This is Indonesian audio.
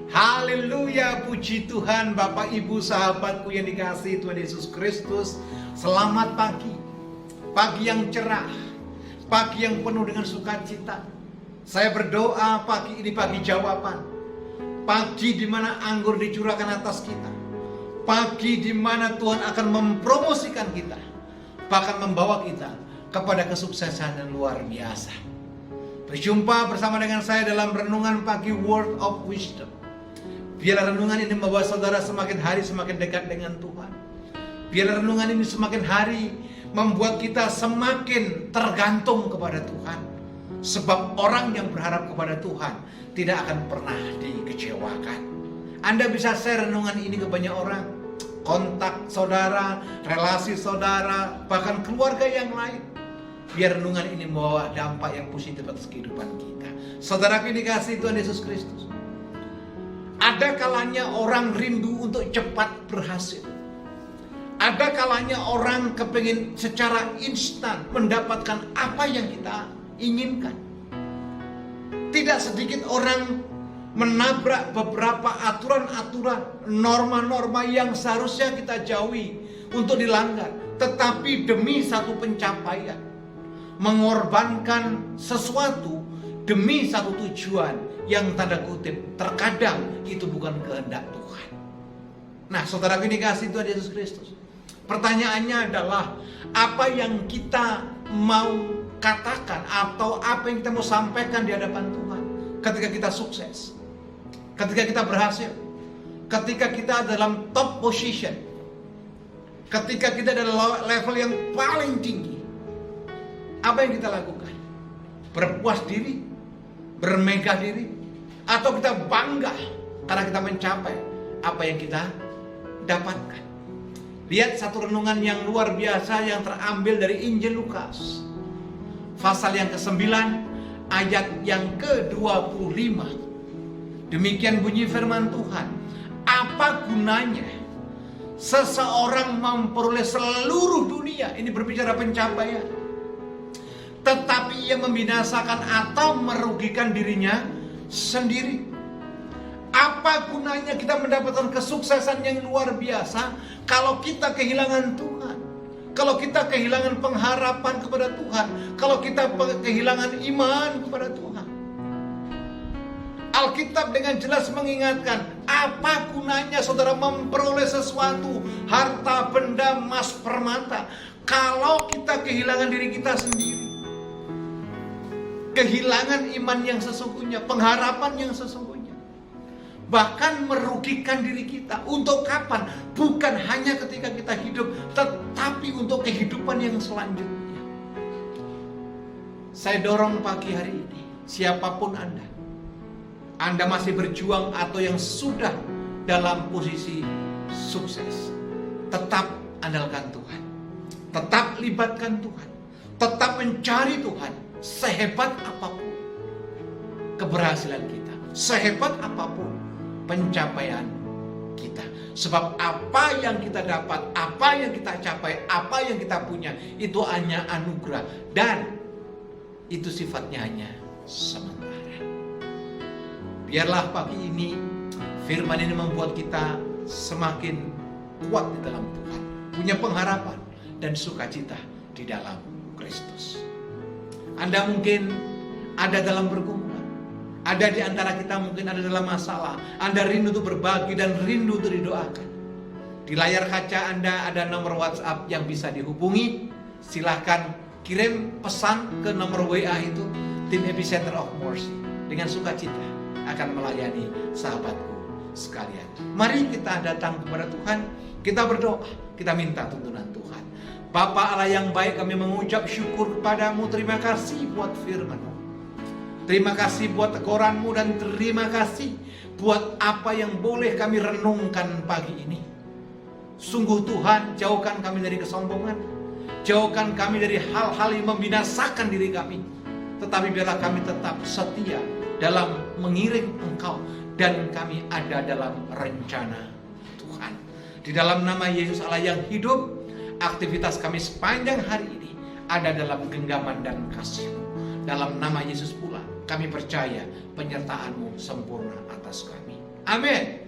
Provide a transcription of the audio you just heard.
Haleluya, puji Tuhan. Bapak Ibu sahabatku yang dikasihi Tuhan Yesus Kristus, selamat pagi. Pagi yang cerah, pagi yang penuh dengan sukacita. Saya berdoa pagi ini pagi jawaban. Pagi di mana anggur dicurahkan atas kita. Pagi di mana Tuhan akan mempromosikan kita, bahkan membawa kita kepada kesuksesan yang luar biasa. Berjumpa bersama dengan saya dalam renungan pagi Word of Wisdom. Biarlah renungan ini membawa saudara semakin hari semakin dekat dengan Tuhan. Biarlah renungan ini semakin hari membuat kita semakin tergantung kepada Tuhan. Sebab orang yang berharap kepada Tuhan tidak akan pernah dikecewakan. Anda bisa share renungan ini ke banyak orang. Kontak saudara, relasi saudara, bahkan keluarga yang lain. Biar renungan ini membawa dampak yang positif atas kehidupan kita. Saudaraku yang dikasihi Tuhan Yesus Kristus, ada kalanya orang rindu untuk cepat berhasil. Ada kalanya orang kepingin secara instan mendapatkan apa yang kita inginkan. Tidak sedikit orang menabrak beberapa aturan-aturan, norma-norma yang seharusnya kita jauhi untuk dilanggar. Tetapi demi satu pencapaian, mengorbankan sesuatu demi satu tujuan yang tanda kutip terkadang itu bukan kehendak Tuhan. Nah, saudara ini kasih Tuhan Yesus Kristus, pertanyaannya adalah apa yang kita mau katakan atau apa yang kita mau sampaikan di hadapan Tuhan ketika kita sukses, ketika kita berhasil, ketika kita dalam top position, ketika kita dalam level yang paling tinggi. Apa yang kita lakukan? Berpuas diri, bermegah diri, atau kita bangga karena kita mencapai apa yang kita dapatkan? Lihat satu renungan yang luar biasa yang terambil dari Injil Lukas, pasal yang ke-9 ayat yang ke-25. Demikian bunyi firman Tuhan, apa gunanya seseorang memperoleh seluruh dunia, ini berbicara pencapaian, tetapi ia membinasakan atau merugikan dirinya sendiri. Apa gunanya kita mendapatkan kesuksesan yang luar biasa kalau kita kehilangan Tuhan, kalau kita kehilangan pengharapan kepada Tuhan, kalau kita kehilangan iman kepada Tuhan? Alkitab dengan jelas mengingatkan, apa gunanya saudara memperoleh sesuatu, harta, benda, emas, permata, kalau kita kehilangan diri kita sendiri, kehilangan iman yang sesungguhnya, pengharapan yang sesungguhnya, bahkan merugikan diri kita. Untuk kapan? Bukan hanya ketika kita hidup, tetapi untuk kehidupan yang selanjutnya. Saya dorong pagi hari ini, siapapun Anda masih berjuang atau yang sudah dalam posisi sukses, tetap andalkan Tuhan, tetap libatkan Tuhan, tetap mencari Tuhan. Sehebat apapun keberhasilan kita, sehebat apapun pencapaian kita, sebab apa yang kita dapat, apa yang kita capai, apa yang kita punya, itu hanya anugerah, dan itu sifatnya hanya sementara. Biarlah pagi ini firman ini membuat kita semakin kuat di dalam Tuhan, punya pengharapan dan sukacita di dalam Kristus. Anda mungkin ada dalam pergumulan, ada di antara kita mungkin ada dalam masalah. Anda rindu untuk berbagi dan rindu untuk didoakan. Di layar kaca Anda ada nomor WhatsApp yang bisa dihubungi. Silahkan kirim pesan ke nomor WA itu. Tim Epicenter of Mercy dengan sukacita akan melayani sahabatku sekalian. Mari kita datang kepada Tuhan, kita berdoa, kita minta tuntunan Tuhan. Bapa Allah yang baik, kami mengucap syukur kepadamu. Terima kasih buat firman-Mu, terima kasih buat teguran-Mu, dan terima kasih buat apa yang boleh kami renungkan pagi ini. Sungguh Tuhan, jauhkan kami dari kesombongan, jauhkan kami dari hal-hal yang membinasakan diri kami, tetapi biarlah kami tetap setia dalam mengiring Engkau, dan kami ada dalam rencana Tuhan. Di dalam nama Yesus Allah yang hidup, aktivitas kami sepanjang hari ini ada dalam genggaman dan kasih-Mu. Dalam nama Yesus pula kami percaya penyertaan-Mu sempurna atas kami. Amin.